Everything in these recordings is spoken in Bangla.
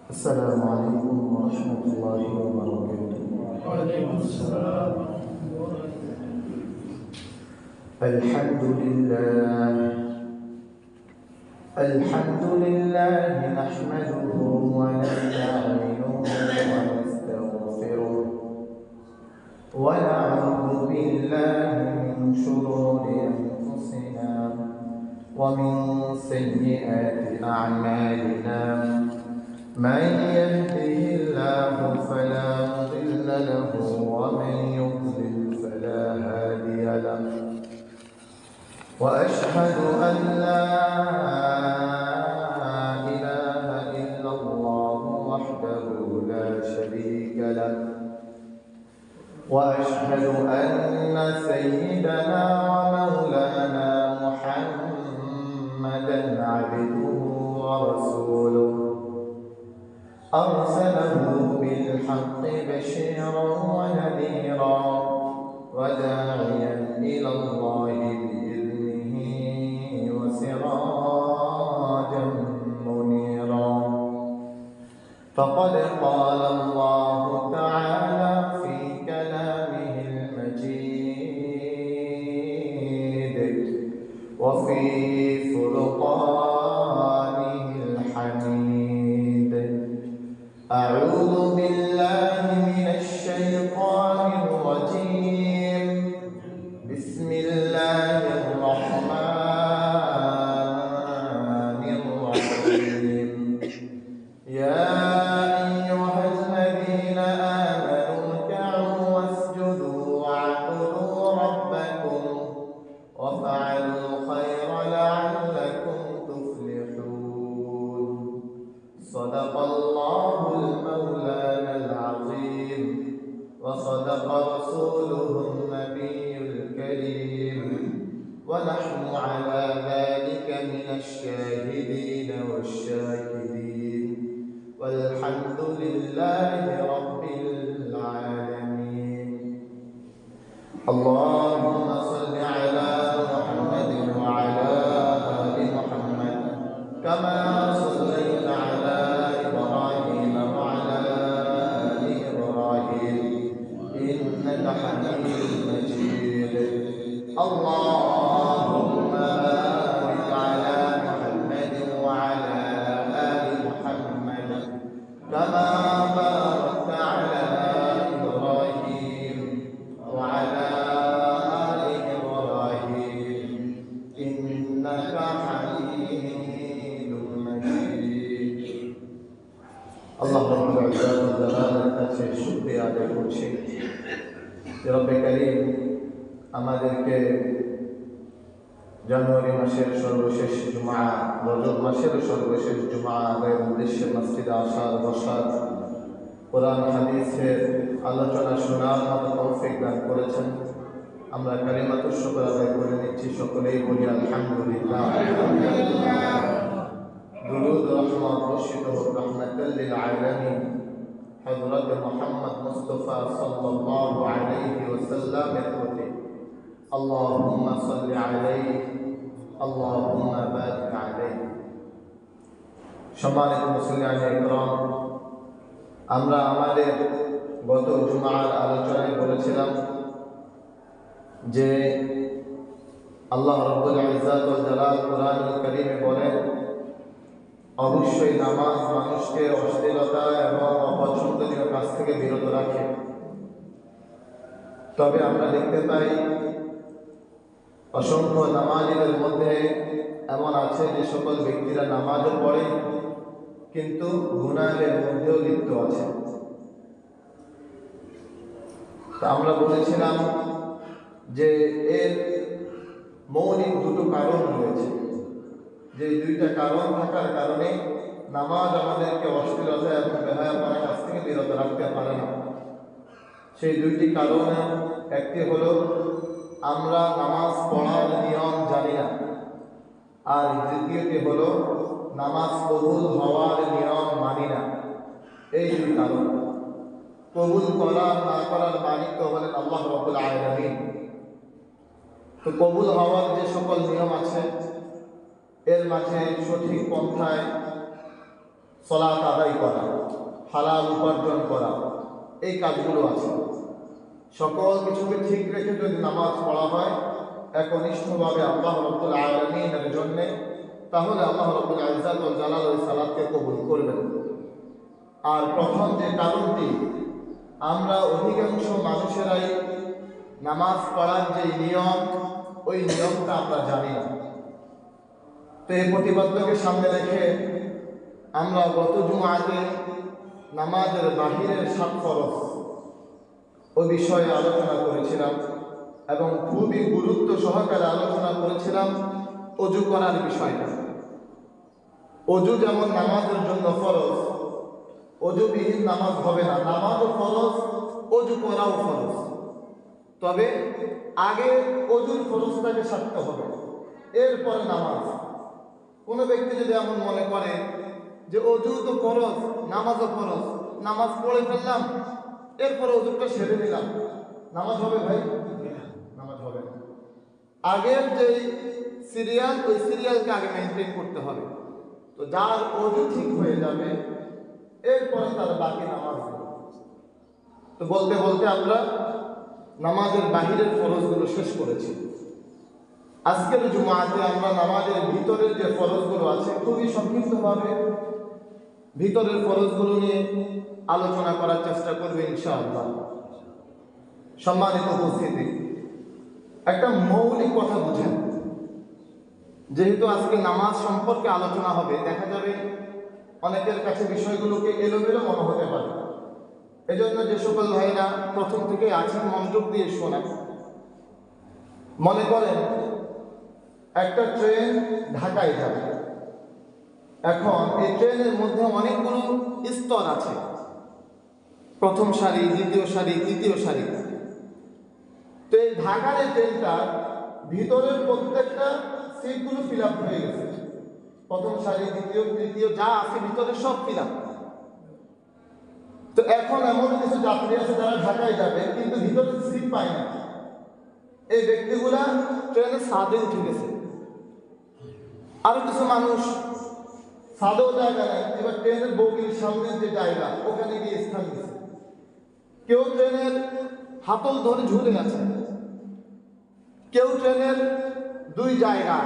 السلام عليكم ورحمة الله وبركاته. وعليكم السلام الحمد لله الحمد لله نحمده ونستعينه ونستغفره ونعوذ بالله من شرور أنفسنا ومن سيئات أعمالنا. من يهده الله فلا مضل له ومن يضلل فلا هادي له. وأشهد أن لا إله إلا الله وحده لا شريك له. وأشهد أن سيدنا ومولانا محمدا عبده ورسوله أرسله بالحق بشيرا ونذيرا وداعيا إلى الله بإذنه وسراجا منيرا. فقد قال الله تعالى في كلامه المجيد وفي فرقانه الحميد: أعوذ بالله من الشيطان الرجيم. بسم الله الرحمن الرحيم. يا أيها الذين آمنوا اركعوا واسجدوا واعبدوا ربكم وافعلوا الخير لعلكم تفلحون. صدق الله المولانا العظيم وصدق رسوله النبي الكريم ونحن على ذلك من الشاهدين والشاكرين والحمد لله رب العالمين. اللهم صل على محمد وعلى آل محمد كما صليت على إبراهيم وعلى آل إبراهيم إنك حميد مجيد. اللهم بارك على محمد وعلى آل محمد كما باركت على إبراهيم وعلى آل إبراهيم إنك حميد مجيد. الله رب العزة والجلال কাছে শুকরিয়া আদায় করছি যে রব্বে কারীম আমাদেরকে জানুয়ারি মাসের সর্বশেষ জুমা, রজব মাসের সর্বশেষ জুমা আদায়ের উদ্দেশ্যে মসজিদে আসার, বসার, কোরআন হাদিসের আলোচনা শোনার মতো তৌফিক দান করেছেন। আমরা কালিমাতুশ শুকর আদায় করে নিচ্ছি, সকলেই বলি আলহামদুলিল্লাহ। দুরূদ রহমত বর্ষিত হোক রহমাতাল লিল আলামিন হযরত মুহাম্মদ মুস্তাফা সাল্লাল্লাহু আলাইহি ওয়াসাল্লামের প্রতি। আল্লাহুম্মা সাল্লি আলাইহি আল্লাহুম্মা বারিক আলাইহি। সম্মানিত মুসলিয়ানে ইকরাম, আমরা আমাদের গত জুমার আলোচনায় বলেছিলাম যে আল্লাহ রাব্বুল ইজ্জাত ওয়াল জালাল কোরআনুল কারীমে বলেন, অবশ্যই নামাজ মানুষকে অশ্লীলতা এবং অপছন্দনীয় কাজ থেকে বিরত রাখে। তবে আমরা দেখতে পাই অসংখ্য নামাজীদের মধ্যে এমন আছে যে সকল ব্যক্তিরা নামাজও পড়ে কিন্তু গুনাহের মধ্যেও লিপ্ত আছে। তা আমরা বলেছিলাম যে এর মৌলিক দুটো কারণ রয়েছে, যে দুইটা কারণ থাকার কারণে নামাজ আমাদেরকে অশ্লীলতা এবং বেহায়াপনার কাছ থেকে বিরত রাখতে পারে না। সেই দুইটি কারণ, একটি হলো আমরা নামাজ পড়ার নিয়ম জানি না, আর দ্বিতীয়টি হলো নামাজ কবুল হওয়ার নিয়ম মানি না। এই দুই কারণ। কবুল করা না করার মালিক তো হলেন আল্লাহ রাব্বুল আলামিন। তো কবুল হওয়ার যে সকল নিয়ম আছে এর মাঝে সঠিক পন্থায় সালাত আদায় করা, হালাল উপার্জন করা, এই কাজগুলো আছে। সকল কিছুকে ঠিক রেখে যদি নামাজ পড়া হয় একনিষ্ঠভাবে আল্লাহ রাব্বুল আলামিনের জন্য, তাহলে আল্লাহ রাব্বুল ইজ্জত ওয়াল জালাল ওই সালাতকে কবুল করবেন। আর প্রথম যে কারণটি, আমরা অধিকাংশ মানুষেরাই নামাজ পড়ার যে নিয়ম, ওই নিয়মটা আমরা জানি না। তো এই প্রতিপাদ্যকে সামনে রেখে আমরা গত জুমাতে নামাজের বাহিরের 7 ফরজ ওই বিষয়ে আলোচনা করেছিলাম এবং খুবই গুরুত্ব সহকারে আলোচনা করেছিলাম অজু করার বিষয়টা। অজু যেমন নামাজের জন্য ফরজ, অজুবিহীন নামাজ হবে না। নামাজও ফরজ, অজু করাও ফরজ। তবে আগে অজুর ফরজটাকে সারতে হবে, এরপরে নামাজ। কোনো ব্যক্তি যদি এমন মনে করে যে অজু তো ফরজ, নামাজও ফরজ, নামাজ পড়ে ফেললাম এরপরে অজুটা সেরে নিলাম, নামাজ হবে ভাই? নামাজ হবে না। আগের যেই সিরিয়াল, ওই সিরিয়ালকে আগে মেনটেন করতে হবে। তো যার অজু ঠিক হয়ে যাবে এরপরে তার বাকি নামাজ। তো বলতে বলতে আমরা নামাজের বাহিরের ফরজগুলো শেষ করেছি। আজকের জুমাতে আমরা নামাজের ভিতরের যে ফরজগুলো আছে খুবই সংক্ষিপ্তভাবে ভিতরের ফরজগুলো নিয়ে আলোচনা করার চেষ্টা করবে ইনশাআল্লাহ। সম্মানিত উপস্থিতি, একটা মৌলিক কথা বুঝেন। যেহেতু আজকে নামাজ সম্পর্কে আলোচনা হবে, দেখা যাবে অনেকের কাছে বিষয়গুলোকে এলোমেলো মনে হতে পারে। এজন্য যে সকল ভাইরা প্রথম থেকে আছেন মনোযোগ দিয়ে শোনেন। মনে করেন একটা ট্রেন ঢাকায় যাবে। এখন এই ট্রেনের মধ্যে অনেকগুলো স্তর আছে, প্রথম সারি, দ্বিতীয় সারি, তৃতীয় সারি। তো এই ঢাকার এই ট্রেনটা ভিতরের প্রত্যেকটা সিটগুলো ফিল আপ হয়ে গেছে। প্রথম সারি, দ্বিতীয়, তৃতীয় যা আছে ভিতরে সব ফিল আপ। তো এখন এমন কিছু যাত্রী আছে যারা ঢাকায় যাবে কিন্তু ভিতরে সিট পায় না। এই ব্যক্তিগুলা ট্রেনের ছাদে উঠে গেছে। আরো কিছু মানুষ ছাদেও জায়গা নেই, এবার ট্রেনের বগির সামনের যে জায়গা ওখানে গিয়ে স্থান দিচ্ছে। কেউ ট্রেনের হাতল ধরে ঝুলে আছে, কেউ ট্রেনের 2 জায়গা,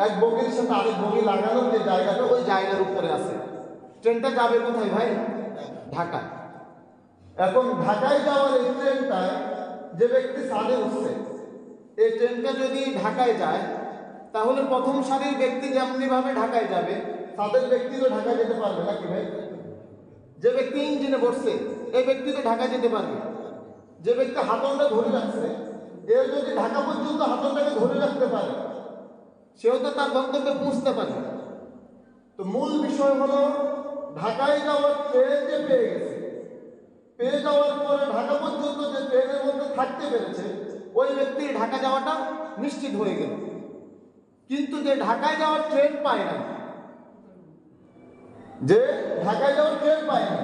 এক বগির সাথে আরেক বগি লাগানোর যে জায়গাটা ওই জায়গার উপরে আছে। ট্রেনটা যাবে কোথায় ভাই? ঢাকা। এখন ঢাকায় যাওয়ার এই ট্রেনটায় যে ব্যক্তি ছাদে উঠছে, এই ট্রেনটা যদি ঢাকায় যায় তাহলে প্রথম সারির ব্যক্তি যেমনি ভাবে ঢাকায় যাবে, ছাদের ব্যক্তি তো ঢাকায় যেতে পারবে নাকি ভাই? যে ব্যক্তি ইঞ্জিনে বসছে এই ব্যক্তি তো ঢাকায় যেতে পারবে। যে ব্যক্তি হাতলটা ধরে রাখছে, এর যদি ঢাকা পর্যন্ত হাতলটাকে ধরে রাখতে পারে, সেও তো তার গন্তব্যে পৌঁছতে পারে। তো মূল বিষয় হলো ঢাকায় যাওয়ার ট্রেন যে পেয়ে গেছে, পেয়ে যাওয়ার পরে ঢাকা পর্যন্ত যে ট্রেনের মধ্যে থাকতে পেরেছে, ওই ব্যক্তির ঢাকা যাওয়াটা নিশ্চিত হয়ে গেল। কিন্তু যে ঢাকায় যাওয়ার ট্রেন পায় না, যে ঢাকায় যাওয়ার ট্রেন পায় না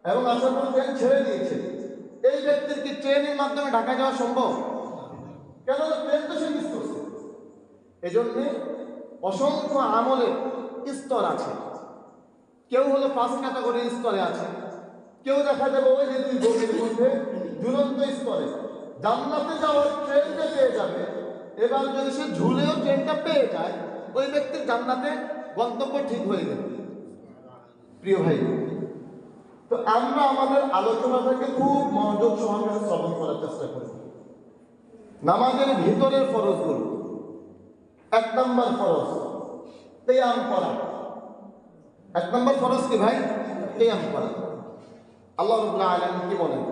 এবং আসার পর ট্রেন ছেড়ে দিয়েছে, এই ব্যক্তির কি ট্রেনের মাধ্যমে ঢাকা যাওয়া সম্ভব? কেন? ট্রেন তো সে মিস করছে। এই জন্যে অসংখ্য আমলের স্তর আছে। কেউ হলো 5 ক্যাটাগরির স্তরে আছে, কেউ দেখা যাবে ওই যে 2 বগির মধ্যে ঝুলন্ত স্তরে। জান্নাতে যাওয়ার ট্রেনটা পেয়ে যাবে, এবার যদি সে ঝুলেও ট্রেনটা পেয়ে যায়, ওই ব্যক্তির জান্নাতে গন্তব্য ঠিক হয়ে যাবে। প্রিয় ভাই, তো আমরা আমাদের আলোচনাটাকে খুব মনোযোগ সহকারে শ্রবণ করার চেষ্টা করি। নামাজের ভিতরের ফরজগুলো। 1 নম্বর ফরজ কিয়াম করা। 1 নম্বর ফরজ কি ভাই? কিয়াম করা। আল্লাহ রাব্বুল আলামিন কি বলেন?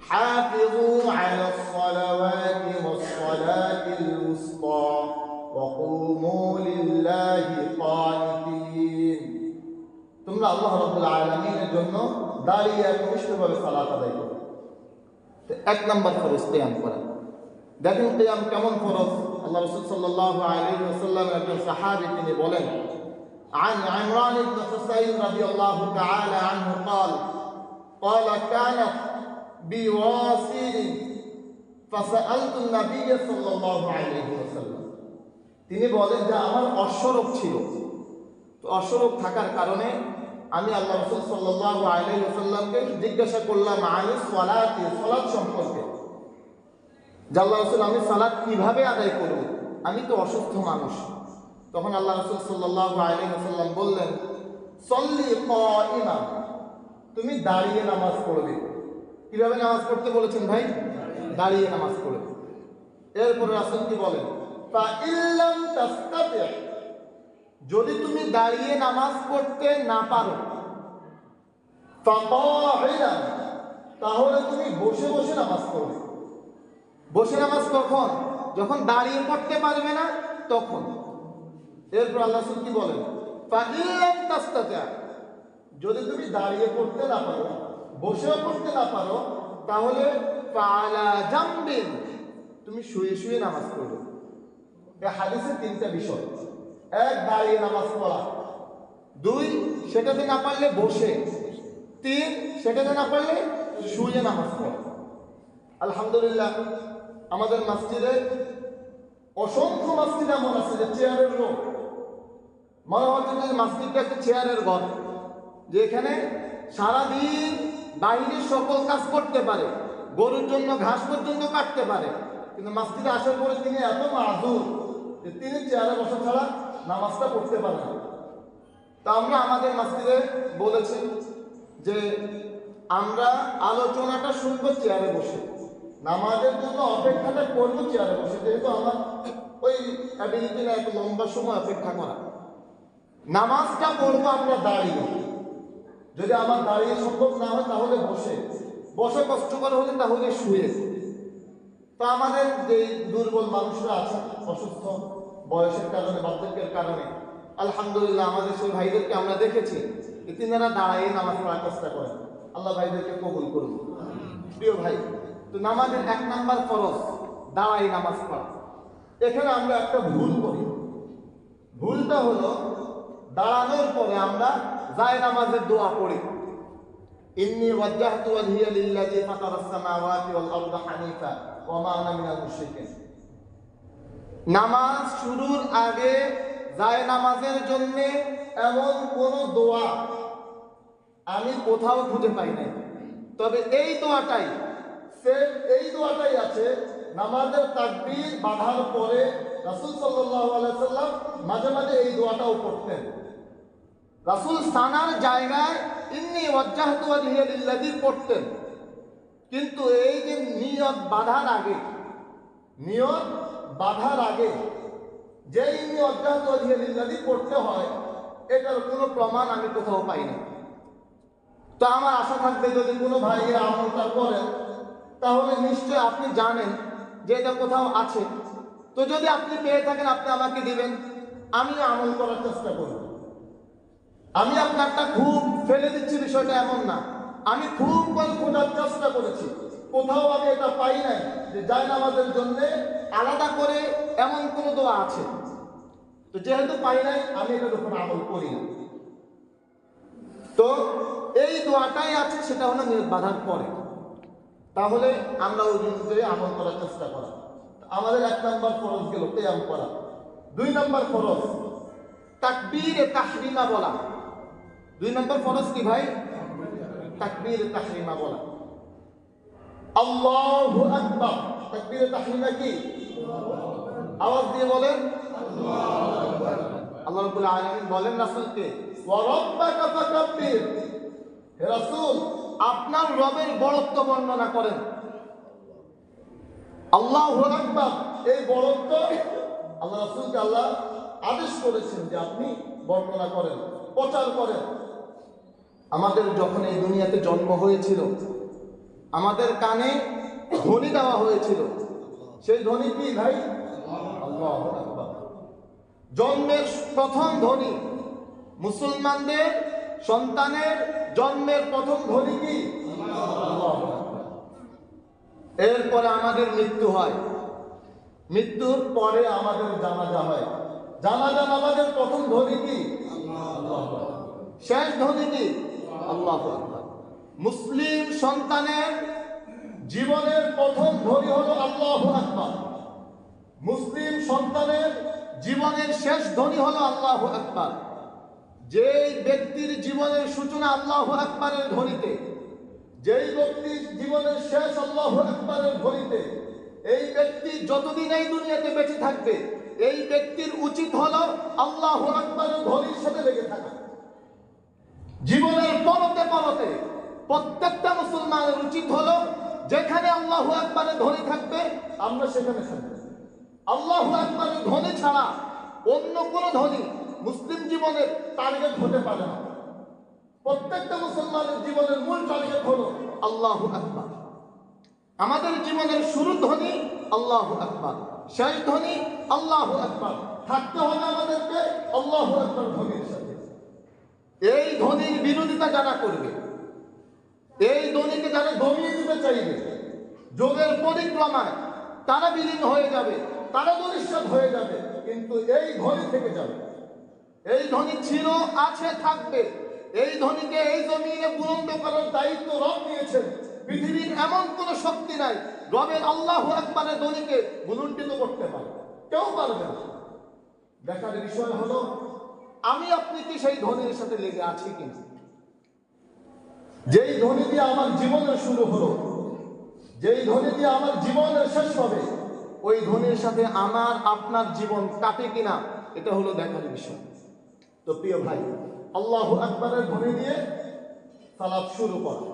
হাফিজু আলাস সালাওয়াতি ওয়াস সালাতিল উসতা ওয়া কুমু লিল্লাহি কানিতিন। তোমরা আল্লাহ রাব্বুল আলামিনের জন্য দাঁড়িয়ে একনিষ্ঠভাবে সালাত আদায় করো। 1 নম্বর ফরজ কিয়াম করা। দেখেন কিয়াম কেমন ফরজ। আল্লাহ রাসূল সাল্লাল্লাহু আলাইহি ওয়াসাল্লাম একজন সাহাবী তিনি বলেন, عن عمران بن حسين رضي الله تعالى عنه قال كانت بواسير فسألت النبي صلى الله عليه وسلم। তিনি বলেন যে আমার অশ্বরোগ ছিল, তো অসুরোগ থাকার কারণে আমি আল্লাহ রাসূল সাল্লাল্লাহু আলাইহি ওয়াসাল্লামকে জিজ্ঞাসা করলাম আনিস সালাতি, সালাত সম্পর্কে। যে আল্লাহ রাসূল, আমি সালাত কিভাবে আদায় করব, আমি তো অসুস্থ মানুষ। তখন আল্লাহ রাসূল সাল্লাল্লাহু আলাইহি ওয়াসাল্লাম বললেন, সল্লি কাইমা, তুমি দাঁড়িয়ে নামাজ পড়বে। কিভাবে নামাজ পড়তে বলেছেন ভাই? দাঁড়িয়ে নামাজ পড়বে। এরপর রাসূল কি বলেন, ফা ইল্লাম তাস্তাতি, যদি তুমি দাঁড়িয়ে নামাজ পড়তে না পারো, ফাকাইদান, তাহলে তুমি বসে বসে নামাজ পড়বে। বসে নামাজ কখন? যখন দাঁড়িয়ে পড়তে পারবে না তখন। এরপর আল্লাহ রাসূল কি বলেন, ফা ইল্লাম তাস্তাতি, যদি তুমি দাঁড়িয়ে পড়তে না পারো, বসেও পড়তে না পারো, তাহলে ফালা জামবিন, তুমি শুয়ে শুয়ে নামাজ পড়বে। এই হাদিসে তিনটা বিষয়: এক, দাঁড়িয়ে নামাজ পড়া; দুই, সেটাতে না পারলে বসে; তিন, সেটাতে না পারলে শুয়ে নামাজ পড়া। আলহামদুলিল্লাহ, আমাদের মসজিদে অসংখ্য মসজিদ এমন আছে যে চেয়ারের রোগ। মনে হচ্ছে যে মসজিদটা একটা চেয়ারের ঘর, যে এখানে সারাদিন বাইরের সকল কাজ করতে পারে, গরুর জন্য ঘাস পর্যন্ত কাটতে পারে, কিন্তু মসজিদে আসার পরে তিনি এত মাযুর যে তিনি চেয়ারে বসা ছাড়া নামাজটা পড়তে পারেন না। তা আমরা আমাদের মসজিদে বলেছি যে আমরা আলোচনাটা শুনবো চেয়ারে বসে, নামাজের জন্য অপেক্ষাটা করবো চেয়ারে বসে, যেহেতু আমার ওই অ্যাবিলিটি না একটু লম্বা সময় অপেক্ষা করা। নামাজটা পড়বো আমরা দাঁড়িয়ে, যদি আমার দাঁড়িয়ে সম্ভব না হয় তাহলে বসে, বসে কষ্টকর হলে তাহলে শুয়ে। তো আমাদের যে দুর্বল মানুষরা আছেন, অসুস্থ, বয়সের কারণে, বার্ধক্যের কারণে, আলহামদুলিল্লাহ আমাদের সেই ভাইদেরকে আমরা দেখেছি যে তিনারা দাঁড়িয়ে নামাজ পড়ার চেষ্টা করেন। আল্লাহ ভাইদেরকে কবুল করুন। প্রিয় ভাই, তো নামাজের 1 নাম্বার ফরজ দাঁড়াই নামাজ পড়া। এখানে আমরা একটা ভুল করি। ভুলটা হলো দাঁড়ানোর পরে আমরা যায় নামাজের দোয়া পড়ি, ইন্নী ওয়াজ্জাহতু ওয়াজহিয়া লিল্লাযী ফাতারাস সামাওয়াতি ওয়াল আরদা হানিফা ওয়া মা আনা মিনাল মুশরিকিন। নামাজ শুরুর আগে যায় নামাজের জন্য এমন কোন দোয়া আমি কোথাও খুঁজে পাই নাই। তবে এই দোয়াটাই, সেম এই দোয়াটাই আছে নামাজের তাকবীর বাঁধার পরে। রাসূল সাল্লাল্লাহু আলাইহি সাল্লাম মাঝে মাঝে এই দোয়াটাও পড়তেন। রাসূল সানার জায়গায় ইন্নী ওয়াজ্জাহতু ওয়াজহিয়া লিল্লাযী পড়তেন, কিন্তু এই যে নিয়ত বাঁধার আগে, নিয়ত বাঁধার আগে যে ইন্নী ওয়াজ্জাহতু ওয়াজহিয়া লিল্লাযী পড়তে হয়, এটার কোনো প্রমাণ আমি কোথাও পাই না। তো আমার আশা থাকবে যদি কোনো ভাই এই আমলটা করেন, তাহলে নিশ্চয় আপনি জানেন যে এটা কোথাও আছে। তো যদি আপনি পেয়ে থাকেন আপনি আমাকে দিবেন, আমিও আমল করার চেষ্টা করব। আমি আপনারটা খুব ফেলে দিচ্ছি বিষয়টা এমন না, আমি খুব করে খোঁজার চেষ্টা করেছি, কোথাও আমি এটা পাই নাই যে জায়নামাজের জন্য আলাদা করে এমন কোনো দোয়া আছে। তো যেহেতু পাই নাই, আমি এটার উপর আমল করি না। তো এই দোয়াটাই আছে, সেটা হলো নিয়ত বাঁধার পরে। তাহলে আমরা ওই অনুযায়ী আমল করার চেষ্টা করা। আমাদের 1 নাম্বার ফরজ গেল কিয়াম করা। 2 নাম্বার ফরজ তাকবীরে তাহরিমা বলা। 2 নাম্বার ফরজ কি ভাই? তাকবীরে তাহরিমা বলা। আল্লাহু আকবার। তাকবীরে তাহরিমা কি? আওয়াজ দিয়ে বলেন আল্লাহু আকবার। আল্লাহ রাব্বুল আলামিন বলেন রাসূলকে, ওয়া রাব্বাকা ফাকাব্বির, হে রাসূল আপনার রবের বড়ত্ব বর্ণনা করেন। আল্লাহু আকবার, এই বড়ত্ব আল্লাহ রাসূলকে আল্লাহ আদেশ করেছেন যে আপনি বর্ণনা করেন, প্রচার করেন। আমাদের যখন এই দুনিয়াতে জন্ম হয়েছিল, আমাদের কানে ধ্বনি দেওয়া হয়েছিল, সেই ধ্বনি কি ভাই? আল্লাহু আকবার। জন্মের প্রথম ধ্বনি, মুসলমানদের সন্তানের জন্মের প্রথম ধ্বনি কি? আল্লাহু আকবার। এরপরে আমাদের মৃত্যু হয়, মৃত্যুর পরে আমাদের জানাজা হয়। জানাজা নামাজের প্রথম ধ্বনি কি? আল্লাহু আকবার। শেষ ধ্বনি কি? আল্লাহু আকবার। মুসলিম সন্তানের জীবনের প্রথম ধ্বনি হলো আল্লাহু আকবার। মুসলিম সন্তানের জীবনের শেষ ধ্বনি হলো আল্লাহু আকবার। যেই ব্যক্তির জীবনের সূচনা আল্লাহু আকবারের ধ্বনিতে, যেই ব্যক্তির জীবনের শেষ আল্লাহু আকবারের ধ্বনিতে, এই ব্যক্তি যতদিন এই দুনিয়াতে বেঁচে থাকবে, এই ব্যক্তির উচিত হলো আল্লাহু আকবারের ধ্বনির সাথে লেগে থাকা। জীবনের পরতে পরতে প্রত্যেকটা মুসলমানের উচিত হলো যেখানে আল্লাহু আকবারের ধ্বনি থাকবে আমরা সেখানে থাকবো। আল্লাহু আকবারের ধ্বনি ছাড়া অন্য কোনো ধ্বনি মুসলিম জীবনের টার্গেট হতে পারে না। প্রত্যেকটা মুসলমানের জীবনের মূল টার্গেট হলো আল্লাহু আকবার। আমাদের জীবনের শুরু ধ্বনি আল্লাহু আকবার, শেষ ধ্বনি আল্লাহু আকবার। থাকতে হবে আমাদেরকে আল্লাহু আকবার ধ্বনির সাথে। এই ধ্বনির বিরোধিতা যারা করবে, এই ধ্বনিকে যারা দমিয়ে দিতে চাইবে, যোগের পরিক্রমায় তারা বিলীন হয়ে যাবে, তারা দরিষ্ঠ হয়ে যাবে, কিন্তু এই ধ্বনি থেকে যাবে। এই ধ্বনি ছিল, আছে, থাকবে। এই ধ্বনিকে এই জমিনে বুলন্দ করার দায়িত্ব রব নিয়েছেন। পৃথিবীর এমন কোন শক্তি নাই রবের আল্লাহু আকবারের ধ্বনিকে বুলন্ডিত করতে পারে, কেউ পারবে না। দেখার বিষয় হলো আমি আপনি কি সেই ধ্বনির সাথে লেগে আছি কিনা। যেই ধ্বনি দিয়ে আমার জীবনের শুরু হলো, যেই ধ্বনি দিয়ে আমার জীবনের শেষ হবে, ওই ধ্বনির সাথে আমার আপনার জীবন কাটে কিনা, এটা হলো দেখার বিষয়। তো প্রিয় ভাই, আল্লাহু আকবারের ধ্বনি দিয়ে সালাত শুরু করা।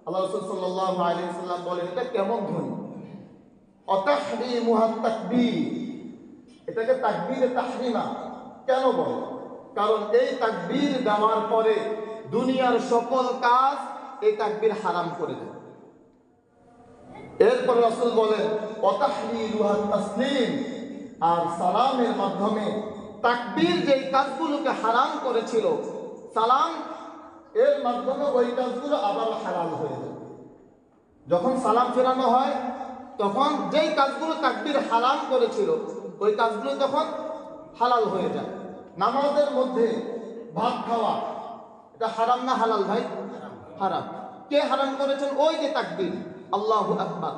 আল্লাহ রাসূল সাল্লাল্লাহু আলাইহি ওয়াসাল্লাম বলেন, এটা কেমন ধ্বনি? অতাহরিমুহা তাকবীর, এটাকে তাকবীরে তাহরিমা কেন বলে? কারণ এই তাকবীর দেওয়ার পরে দুনিয়ার সকল কাজ এই তাকবীর হারাম করে দেয়। এরপর রাসূল বলেন অতাহলিলুহা তাসলিম, আর সালামের মাধ্যমে তাকবীর যেই কাজগুলোকে হারাম করেছিল, সালাম এর মাধ্যমে ওই কাজগুলো আবার হালাল হয়ে যায়। যখন সালাম ফেরানো হয় তখন যেই কাজগুলো তাকবীর হারাম করেছিল ওই কাজগুলো তখন হালাল হয়ে যায়। নামাজের মধ্যে ভাত খাওয়া, এটা হারাম না হালাল ভাই? হারাম। কে হারাম করেছেন? ওই যে তাকবীর আল্লাহু আকবার,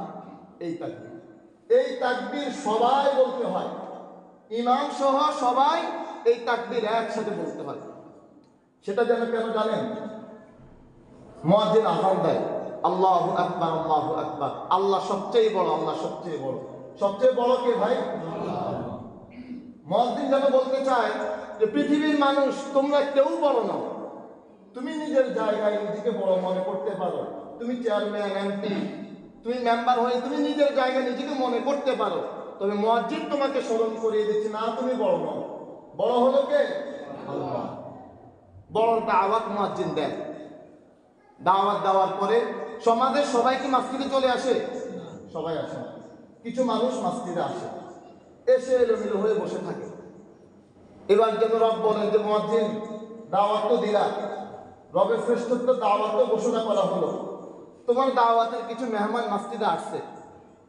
এই তাকবীর। এই তাকবীর সবাই বলতে হয়, ইমাম সহ সবাই এই তাকবীর একসাথে বলতে হয়। সেটা যেন কেন জানেন? মুয়াজ্জিন আযান দেয়, আল্লাহু আকবার, আল্লাহু আকবার, আল্লাহ সবচেয়ে বড়, আল্লাহ সবচেয়ে বড়। সবচেয়ে বড় কে ভাই? মুয়াজ্জিন যেন বলতে চায় যে পৃথিবীর মানুষ তোমরা কেউ বড় নও। তুমি নিজের জায়গায় নিজেকে বড় মনে করতে পারো, তুমি চেয়ারম্যান, এমপি, তুমি মেম্বার হয়ে তুমি নিজের জায়গায় নিজেকে মনে করতে পারো, তবে মুয়াজ্জিন তোমাকে স্মরণ করিয়ে দিচ্ছে না তুমি বড় নও। বড় হলো কে? আল্লাহ। বড় দাওয়াত মুয়াজ্জিন দেয়। দাওয়াত দেওয়ার পরে সমাজের সবাই কি মসজিদে চলে আসে? সবাই আসে না। কিছু মানুষ মসজিদে আসে, এসে এলোমেলো হয়ে বসে থাকে। এবার যেন রব বলেন যে মুয়াজ্জিন দাওয়াত তো দিলা, রবের শ্রেষ্ঠত্ব দাওয়াত তো ঘোষণা করা হলো, তোমার দাওয়াতের কিছু মেহমান মসজিদে আসছে,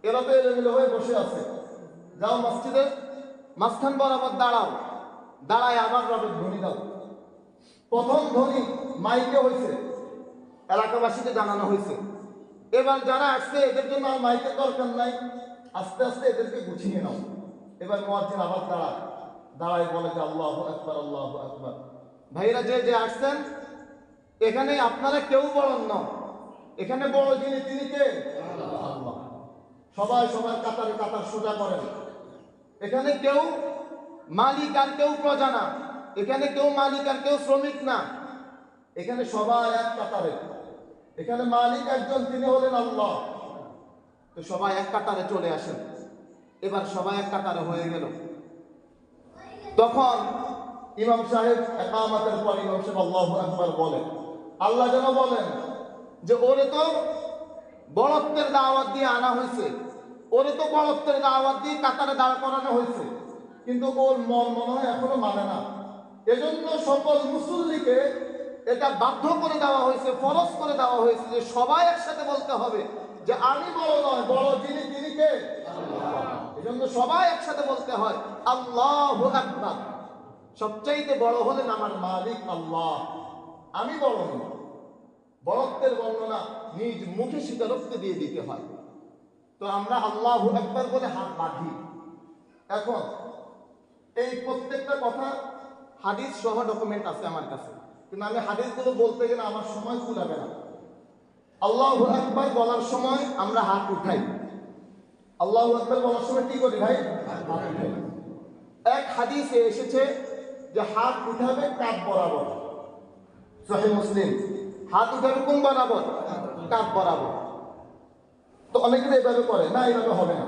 এরা তো এলোমেলো হয়ে বসে আছে, যাও মসজিদের মাঝখান বরাবর দাঁড়াও, দাঁড়ায় আবার রবের ধ্বনি দাও। প্রথম ধ্বনি মাইকে হয়েছে, এলাকাবাসীকে জানানো হয়েছে। এবার যারা আসছে এদের জন্য আর মাইকের দরকার নাই, আস্তে আস্তে এদেরকে গুছিয়ে নাও। এবার মুয়াজ্জিন আবার দাঁড়ায় বলে যে আল্লাহু আকবার, আল্লাহু আকবার। ভাইরা যে যে আসছেন এখানে আপনারা কেউ বড় নন, এখানে বড় যিনি তিনি কে? আল্লাহ। সবাই সবার কাতারে কাতার সোজা করেন। এখানে কেউ মালিক আর কেউ প্রজা না, এখানে কেউ মালিক আর কেউ শ্রমিক না, এখানে সবাই এক কাতারে। এখানে মালিক একজন, তিনি হলেন আল্লাহ। তো সবাই এক কাতারে চলে আসেন। এবার সবাই এক কাতারে হয়ে গেল। তখন ইমাম সাহেব ইকামতের পর ইমাম সাহেব আল্লাহু আকবার বলেন। আল্লাহ যেন বলেন যে ওরে তো বড়ত্বের দাওয়াত দিয়ে আনা হয়েছে, ওরে তো বড়ত্বের দাওয়াত দিয়ে কাতারে দাঁড় করানো হয়েছে, কিন্তু ওর মন মনে হয় এখনো মানে না। এজন্য সকল মুসল্লিকে এটা বাধ্য করে দেওয়া হয়েছে, ফরজ করে দেওয়া হয়েছে যে সবাই একসাথে বলতে হবে যে আমি বড় নয়, বড় যিনি তিনি কে? আল্লাহ। এজন্য সবাই একসাথে বলতে হয় আল্লাহু আকবার। সবচাইতে বড় হলেন আমার মালিক আল্লাহ, আমি বড় নই। বড়ত্বের বর্ণনা নিজ মুখে স্বীকারোক্তি দিয়ে দিতে হয়। তো আমরা আল্লাহু আকবার বলে হাত বাঁধি। এখন এই প্রত্যেকটা কথা হাদিস সহ ডকুমেন্ট আছে আমার কাছে, কিন্তু আমি হাদিসগুলো বলতে গেলে আমার সময় কুলাবে না। আল্লাহু আকবার বলার সময় আমরা হাত উঠাই। আল্লাহু আকবার বলার সময় কি করি ভাই? হাত উঠাই। এক হাদিসে এসেছে যে হাত উঠাবে কাঁধ বরাবর, সহিহ মুসলিম। হাত উঠাবে কোন বরাবর? কাঁধ বরাবর। তো অনেকে এভাবে করে, না এভাবে হবে না,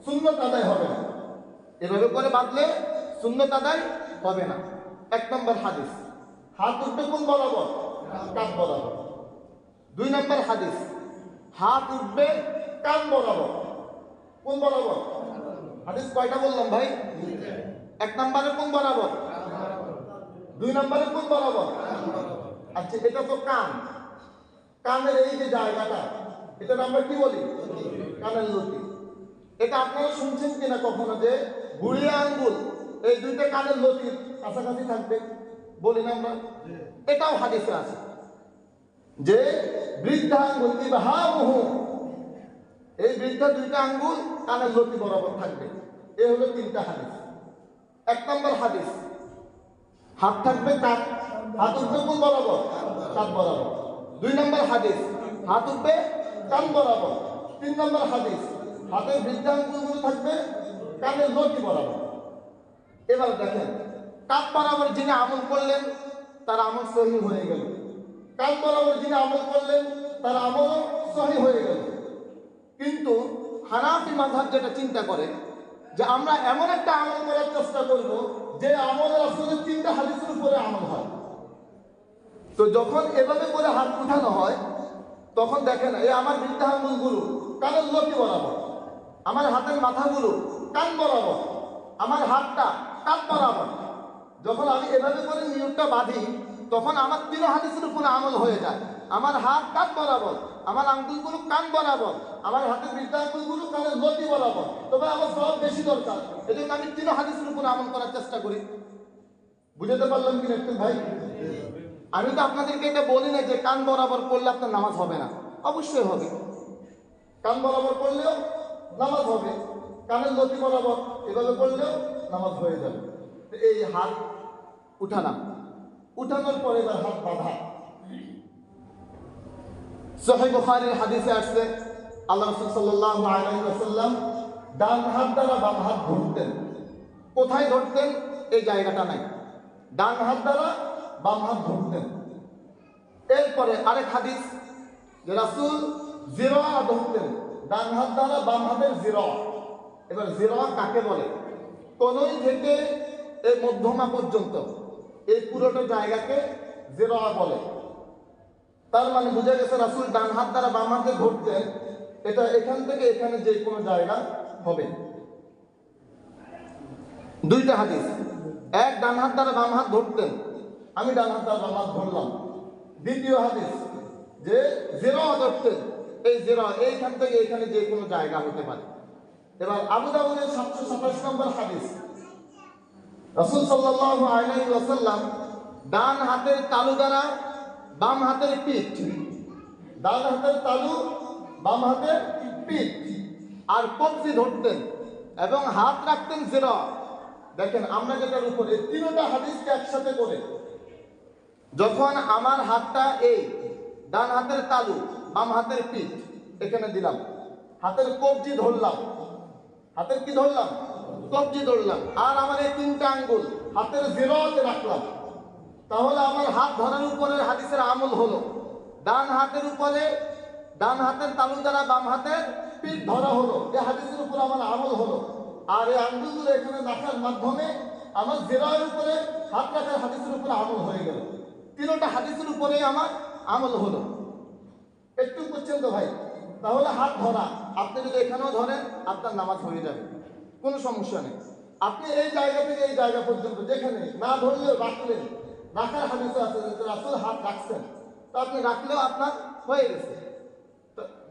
সুন্নত আদায় হবে না। এভাবে করে বাঁধলে সুন্নত আদায় হবে না। এক নম্বর হাদিস, হাত উঠবে কোন বরাবর? কাঁধ বরাবর। দুই নম্বর হাদিস, হাত উঠবে কান বরাবর। কোন বরাবর? হাদিস কয়টা বললাম ভাই? এক নম্বরে কোন বরাবর? দুই নম্বরে কোন বরাবর? আচ্ছা, এটা তো কান। কানের এই যে জায়গাটা, এটা আমরা কি বলি? কানের লতি। এটা আপনারা শুনছেন কিনা কখনো যে বুড়িয়া আঙ্গুল এই দুইটা কানের লতির কাছাকাছি থাকবে? বলি না আমরা? এটাও হাদিসে আছে যে বৃদ্ধা আঙ্গুল ইবহামুহু, এই বৃদ্ধা দুইটা আঙ্গুল কানের লতি বরাবর থাকবে। এই হলো তিনটা হাদিস। এক নম্বর হাদিস, হাত থাকবে কাঁধ, হাত উঠবে কোন বরাবর? কাঁধ বরাবর। দুই নম্বর হাদিস, হাত উঠবে কান বরাবর। তিন নম্বর হাদিস, হাতের বৃদ্ধাঙ্গুলগুলো থাকবে কানের লতি বরাবর। এবার দেখেন, কাঁধ বরাবর যিনি আমল করলেন তার আমল সহি হয়ে গেল, কান বরাবর যিনি আমল করলেন তার আমল সহি হয়ে গেল। কিন্তু হানাফি মাযহাব যেটা চিন্তা করে যে আমরা এমন একটা আমল করার চেষ্টা করব যে আমলের আসলে তিনটা হাদিসের উপরে আমল হয়। তো যখন এভাবে করে হাত উঠানো হয় তখন দেখেন এই আমার বৃদ্ধাঙ্গুলগুলো কানের লতি বরাবর, আমার হাতের মাথাগুলো কান বরাবর, আমার হাতটা কাঁধ বরাবর। যখন আমি এভাবে করে নিয়মটা বাঁধি তখন আমার তিন হাদিসের উপরে আমল হয়ে যায়। আমার হাত কাঁধ বরাবর, আমার আঙ্গুলগুলো কান বরাবর, আমার হাতের বৃদ্ধাঙ্গুলগুলো কানের লতি বরাবর। তবে আমার সব বেশি দরকার, এজন্য আমি তিন হাদিসের উপরে আমল করার চেষ্টা করি। বুঝতে পারলাম কিনা একটু ভাই? আমি তো আপনাদেরকে এটা বলি না যে কান বরাবর পড়লে আপনার নামাজ হবে না, অবশ্যই হবে। কান বরাবর পড়লেও নামাজ হবে, কানের লতি বরাবর এভাবে পড়লেও নামাজ হয়ে যাবে। এই হাত উঠালাম, উঠানোর পরে এবার হাত বাঁধা। সহিহ বুখারীর হাদিসে আসছে আল্লাহ রাসূল সাল্লাল্লাহু আলাইহি ওয়াসাল্লাম ডান হাত দ্বারা বাম হাত ধরতেন। কোথায় ধরতেন? এই জায়গাটা নাই, ডান হাত দ্বারা বাম হাত ধরতেন। এরপরে আরেক হাদিস যে রাসূল জিরা ধরতেন, ডান হাত দ্বারা বাম হাতের জিরা। এবার জিরা কাকে বলে? কনুই থেকে এই মধ্যমা পর্যন্ত এই পুরোটা জায়গাকে জিরা বলে। তার মানে বুঝা গেছে রাসূল ডান হাত দ্বারা বাম হাতে ধরতেন, এটা এখান থেকে এখানে যে কোনো জায়গা হবে। দুইটা হাদিস, এক ডান হাত দ্বারা বাম হাত ধরতেন, আমি ডান হাত দ্বারা বাম হাত ধরলাম। দ্বিতীয় হাদিস যে জিরা ধরতেন, এই জিরা এইখান থেকে এখানে যে কোনো জায়গা হতে পারে। এবার আবু দাউদের 727 নম্বর হাদিস, রাসূল সাল্লাল্লাহু আলাইহি ওয়াসাল্লাম ডান হাতের তালু দ্বারা বাম হাতের পিঠ, ডান হাতের তালু বাম হাতের পিঠ আর কবজি ধরতেন এবং হাত রাখতেন জিরা। দেখেন আমরা যেটার উপরে তিনটা হাদিসকে একসাথে করে যখন আমার হাতটা এই ডান হাতের তালু বাম হাতের পিঠ এখানে দিলাম, হাতের কবজি ধরলাম, হাতের কি ধরলাম? কবজি ধরলাম, আর আমার এই তিনটা আঙ্গুল হাতের জিরাতে রাখলাম, তাহলে আমার হাত ধরার উপরে হাদিসের আমল হলো। ডান হাতের উপরে ডান হাতের তালু দ্বারা বাম হাতের পিঠ ধরা হলো, এই হাদিসের উপর আমার আমল হলো। আর এই আঙ্গুলগুলো এখানে রাখার মাধ্যমে আমার জিরার উপরে হাত রাখার হাদিসের উপরে আমল হয়ে গেল। তিনটা হাদিসের উপরে আমার আমল হলো। একটু বুঝছেন তো ভাই? তাহলে হাত ধরা আপনি যদি এখানেও ধরেন আপনার নামাজ হয়ে যাবে, কোনো সমস্যা নেই। আপনি এই জায়গা থেকে এই জায়গা পর্যন্ত যেখানে না ধরলেও রাখলেন, রাখার হাদিসে আছে যে রাসূল হাত রাখছেন, তো আপনি রাখলেও আপনার হয়ে গেছে।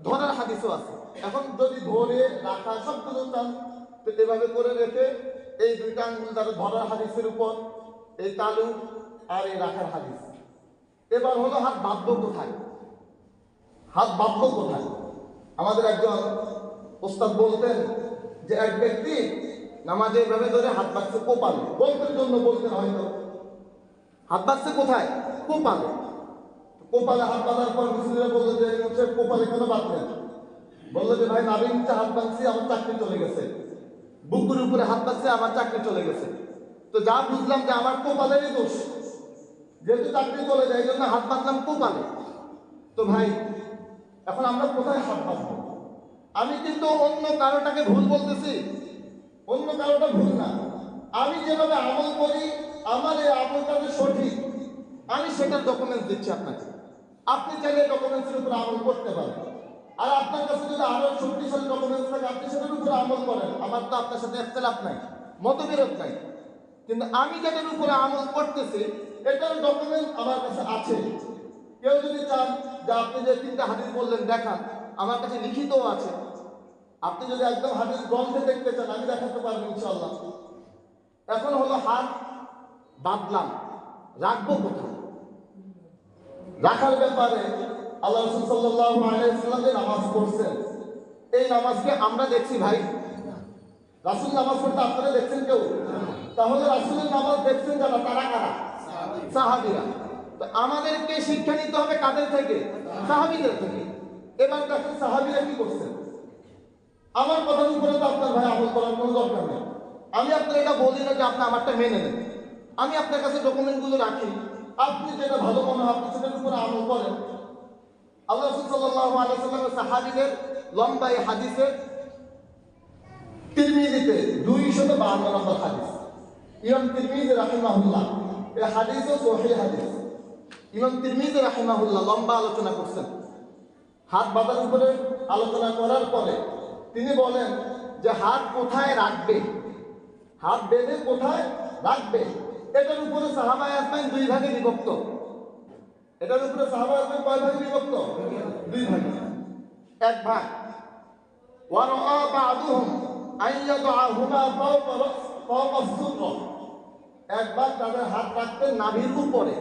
ধরার হাদিসও আছে। এখন যদি ধরে রাখা সবগুলো চান তো এভাবে করে রেখে এই দুইটা আঙ্গুল দ্বারা ধরার হাদিসের উপর এই তালু আর এই রাখার হাদিস। এবার হলো হাত বাঁধবো কোথায়? হাত বাঁধবো কোথায়? আমাদের একজন ওস্তাদ বলতেন যে এক ব্যক্তি নামাজে এভাবে ধরে হাত বাঁধছে কপালে, বলতের জন্য বলতেন হয়তো হাত বাঁধছে কোথায়? কপালে। কপালে হাত বাঁধার পর মুসলিমরা বললো যে হচ্ছে কপালে কেন বাঁধলেন? বললো যে ভাই নাভির নিচে হাত বাঁধছি, আমার চাকরি চলে গেছে। বুকুর উপরে হাত বাঁধছে, আমার চাকরি চলে গেছে। তো যা বুঝলাম যে আমার কপালেরই দোষ, যেহেতু চাকরি চলে যায় এই জন্য হাত বাঁধলাম কপালে। তো ভাই এখন আমরা কোথায় হাত বাঁধবো? আমি কিন্তু অন্য কারোটাকে ভুল বলতেছি, অন্য কারোটা ভুল না। আমি যেভাবে আমল করি, আমার এই আমলটা যে সঠিক, আমি সেটার ডকুমেন্টস দিচ্ছি আপনাকে। আপনি চাইলে ডকুমেন্টসের উপর আমল করতে পারেন। আর আপনার কাছে যদি আরো শক্তিশালী ডকুমেন্টস থাকে, আপনি সেটার উপরে আমল করেন। আমার তো আপনার সাথে একতলাফ নাই, মতবিরোধ নাই। কিন্তু আমি যেটার উপরে আমল করতেছি, এটার ডকুমেন্ট আমার কাছে আছে। কেউ যদি চান যে আপনি যে 3টা হাদিস বললেন দেখান, আমার কাছে লিখিতও আছে। আপনি যদি একদম হাদিস গ্রন্থে দেখতে চান, আমি দেখাতে পারবো ইনশাআল্লাহ। এখন হলো হাত বাঁধলাম, রাখবো কোথায়? রাখার ব্যাপারে আল্লাহ রাসূল সাল্লাল্লাহু আলাইহি ওয়াসাল্লাম যে নামাজ পড়ছেন, এই নামাজকে আমরা দেখছি ভাই? রাসূল নামাজ পড়তে আপনারা দেখছেন কেউ? তাহলে রাসূলের নামাজ দেখছেন যারা, তারা কারা? সাহাবীরা। তো আমাদেরকে শিক্ষা নিতে হবে কাদের থেকে? সাহাবীদের থেকে। এবার দেখেন সাহাবীরা কি করছেন। আমার কথার উপরে তো আপনার ভাই আমল করার কোনো দরকার নেই। আমি আপনার এটা বলি না যে আপনি আমারটা মেনে নেন। আমি আপনার কাছে ডকুমেন্টগুলো রাখি, আপনি যেটা ভালো মনে হয় আপনি সেটার উপরে আমল করেন। আল্লাহ রাসূল সাল্লাল্লাহু আলাইহি ওয়াসাল্লামের সাহাবীদের লম্বা এই হাদিসে তিরমিজিতে 252 নম্বর হাদিস। ইমাম তিরমিজি রাহিমাহুল্লাহ এই হাদিসও সহিহ হাদিস। ইমাম তিরমিজি রাহিমাহুল্লাহ লম্বা আলোচনা করছেন। হাত বাঁধার উপরে আলোচনা করার পরে তিনি বলেন যে হাত কোথায় রাখবে, হাত বেঁধে কোথায় রাখবে, এটার উপরে সাহাবায়ে আজমাইন 2 ভাগে বিভক্ত। এটার উপরে সাহাবায়ে আজমাইন কয় ভাগে বিভক্ত? 2 ভাগে। এক ভাগ ওয়ারাআ বা'দুহুম আইয়াদআহুমা ফাওকা সুতরা, এক ভাগ তাদের হাত রাখতেন নাভির উপরে।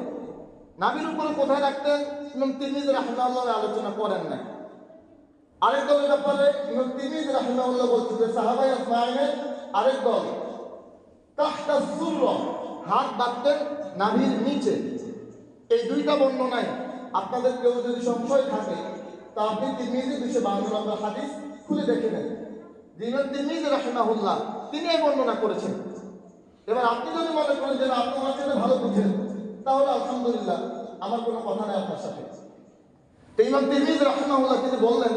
নাভির উপরে কোথায় রাখতেন ইমাম তিরমিজি রাহিমাহুল্লাহ আলোচনা করেন না। আরেক দলের ব্যাপারে ইমাম তিরমিজি রাহিমাহুল্লাহ বলছেন যে সাহাবায়ে আজমাইনের আরেক দল তাহতা সুররা, হাত বাঁধতেন নাভির নিচে। এই 2টা বর্ণনায় আপনাদের কেউ যদি সংশয় থাকে তা আপনি তিরমিজি 252 নম্বর হাদিস খুলে দেখে নেন। ইমাম তিরমিজি রাহিমাহুল্লাহ তিনি এই বর্ণনা করেছেন। এবার আপনি যদি মনে করেন যে আপনি আমার চেয়ে ভালো বুঝেন, তাহলে আলহামদুলিল্লাহ, আমার কোনো কথা নাই আপনার সাথে। তো ইমাম তিরমিজি রাহিমাহুল্লাহ তিনি বললেন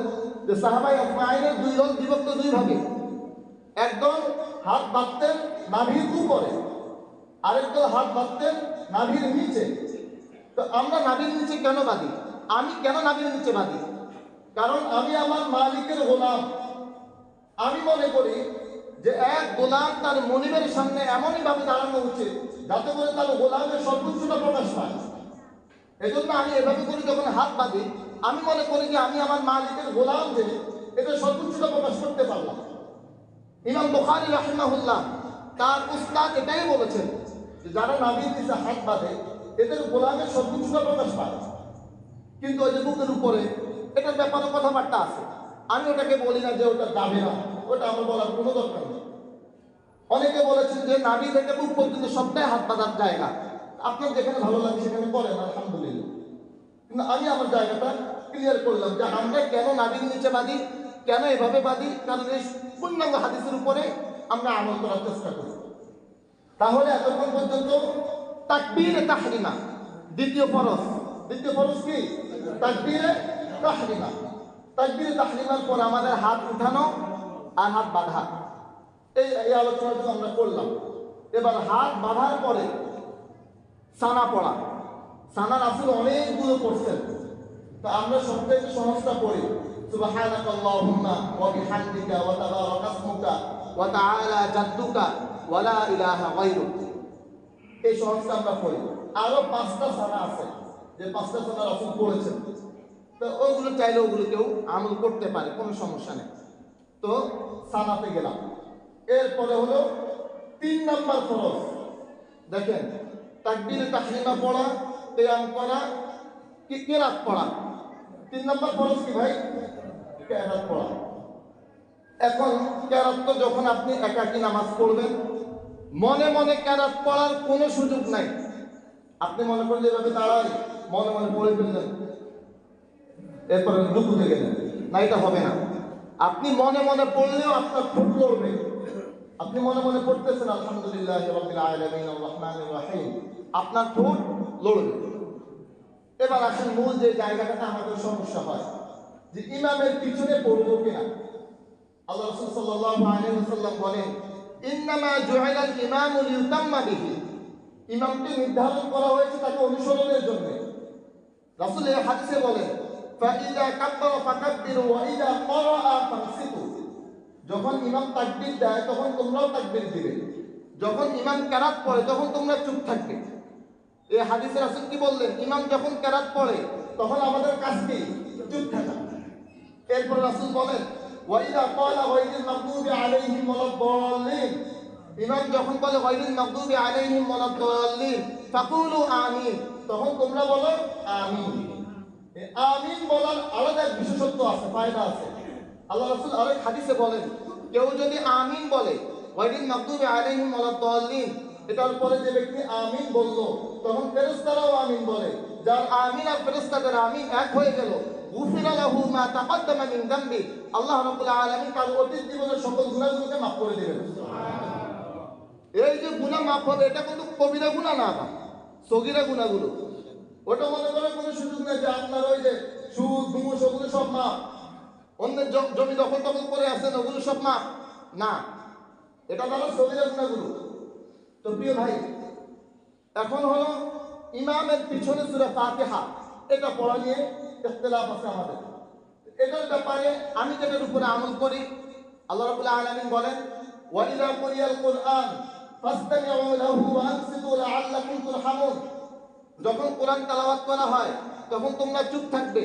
যে সাহাবায়ে আজমাইনের 2 দল বিভক্ত 2 ভাগে। একদল হাত বাঁধতেন নাভির উপরে, আরেক দল হাত বাঁধতেন নাভির নিচে। তো আমরা নাভির নিচে কেন বাঁধি? আমি কেন নাভির নিচে বাঁধি? কারণ আমি আমার মালিকের গোলাম। আমি মনে করি যে এক গোলাম তার মনিবের সামনে এমনই ভাবে দাঁড়ানো উচিত যাতে করে তার গোলামের সর্বোচ্চটা প্রকাশ পায়। এজন্য আমি এভাবে করে যখন হাত বাঁধি, আমি মনে করি যে আমি আমার মালিকের গোলাম, যে এটা সর্বোচ্চটা প্রকাশ করতে পারলাম। ইমাম বুখারী রাহিমাহুল্লাহ তার উস্তাদ এটাই বলেছেন যে যারা নাভির নিচে হাত বাঁধে এদের গোলামের সর্বোচ্চটা প্রকাশ পায়। কিন্তু ওই যে বুকের উপরে, এটার ব্যাপারে কথাবার্তা আছে। আমি ওটাকে বলি না যে ওটা যাবে না, ওটা আমার বলার কোনো দরকার নেই। অনেকে বলেছেন যে নাভি থেকে বুক পর্যন্ত সবটাই হাত বাঁধার জায়গা। আপনার যেখানে ভালো লাগে সেখানে করেন, আলহামদুলিল্লাহ। কিন্তু আমি আমার জায়গাটা ক্লিয়ার করলাম যে আমরা কেন নাভির নিচে বাঁধি, কেন এভাবে বাঁধি, কারণ এই পূর্ণাঙ্গ হাদিসের উপরে আমরা আমল করার চেষ্টা করি। তাহলে এতক্ষণ পর্যন্ত তাকবীরে তাহরিমা দ্বিতীয় ফরজ। দ্বিতীয় ফরজ কি? তাকবীরে তাহরিমা। তাকবীরে তাহরিমার পর আমাদের হাত উঠানো আর হাত বাঁধা, এই আলোচনাটা আমরা করলাম। এবার হাত বাঁধার পরে সানা পড়া। সানা রাসূল অনেকগুলো পড়ছেন, তো আমরা সবথেকে সহজটা পড়ি সুবহানাকাল্লাহুম্মা ওয়া বিহামদিকা ওয়া তাবারাকা ইসমুকা ওয়া তাআলা জাদ্দুকা ওয়া লা ইলাহা গায়রুক। এই সহজটা আমরা পড়ি। আরো 5টা সানা আছে যে 5টা সানা রাসূল পড়েছেন, তো ওগুলো চাইলে ওগুলো কেউ আমল করতে পারে, কোনো সমস্যা নেই। তো সানাতে গেলাম। এরপরে হলো 3 নাম্বার ফরজ। দেখেন, তাকবীরে তাহরিমা পড়া, কিয়াম করা, কিরাত পড়া। 3 নাম্বার ফরজ কি ভাই? কিরাত পড়া। এখন কিরাত তো যখন আপনি একাকী নামাজ পড়বেন, মনে মনে কিরাত পড়ার কোনো সুযোগ নাই। আপনি মনে করেন যেভাবে দাঁড়ায় মনে মনে পড়ে ফেললেন, এরপরে রুকুতে গেলেন, না, এটা হবে না। আপনি মনে মনে পড়লেও আপনার ঠোঁট লড়বে। আপনি মনে মনে পড়তেছেন আলহামদুলিল্লাহ রাব্বিল আলামিন আর রহমানির রহিম, আপনার ঠোঁট লড়বে। এবার আসেন মূল যে জায়গাটাতে আমাদের সমস্যা হয়, যে ইমামের পিছনে পড়বো কিনা। আল্লাহ রাসূল সাল্লাল্লাহু আলাইহি ওয়াসাল্লাম বলেন, ইন্নামা জুইলাল ইমামু লিউতাম্মা বিহি, ইমামকে নির্ধারণ করা হয়েছে তাকে অনুসরণের জন্য। রাসূল এই হাদিসে বলেন, ফাইদা কাব্বারা ফাকাব্বিরু ওয়া ইদা ক্বারাআ ফানসিতু, যখন ইমাম তাকবীর দেয় তখন তোমরাও তাকবীর দিবে, যখন ইমাম কেরাত পড়ে তখন তোমরা চুপ থাকবে। এই হাদিসে রাসূল কি বললেন? ইমাম যখন কেরাত পড়ে তখন আমাদের কাজ কি? চুপ থাকা। এরপর রাসূল বলেন, ওয়া ইদা ক্বালা গায়রিল মাগদুবি আলাইহিম ওয়ালাদ-দাল্লিন, ইমাম যখন বলে গায়রিল মাগদুবি আলাইহিম ওয়ালাদ-দাল্লিন ফাকুলু আমিন, তখন তোমরা বলো আমিন। এই আমিন বলার আলাদা এক বিশেষত্ব আছে, ফায়দা আছে। আল্লাহ রাসূল আরেক হাদিসে বলেন, কেউ যদি আমিন বলে গায়রিল মাগদুবি আলাইহিম ওয়ালাদ-দাল্লিন, এটার পরে যে ব্যক্তি আমিন বলল তখন ফেরেশতারাও আমিন বলে, যার আমিন আর ফেরেশতাদের আমিন এক হয়ে গেল, গুফিরা লাহু মা তাকাদ্দামা মিন যামবি, আল্লাহ রাব্বুল আলামিন তার অতীত জীবনের সকল গুনাহগুলোকে মাফ করে দিবেন। এই যে গুনাহ মাফ হবে, এটা কিন্তু কবিরা গুনাহ না, সগীরা গুনাহগুলো। ওটা মনে করার কোনো সুযোগ নেই যে আপনার ওই যে সুদ ঘুষ ওগুলো সব মাফ, অন্যের জমি দখল করে আছেন ওগুলো সব মাফ না, এটা হলো সগীরা গুনাহগুলো। তো প্রিয় ভাই, এখন হলো ইমামের পিছনে সূরা ফাতিহা, এটা পড়া নিয়ে ইখতিলাফ আছে আমাদের। এটার ব্যাপারে আমি যেটার উপরে আমল করি, আল্লাহ রাব্বুল আলামিন বলেন, ওয়া ইযা কুরিয়াল কুরআন ফাসতামিউ লাহু ওয়া আনসিতু লাআল্লাকুম তুরহামুন, যখন কোরআন তেলাওয়াত করা হয় তখন তোমরা চুপ থাকবে।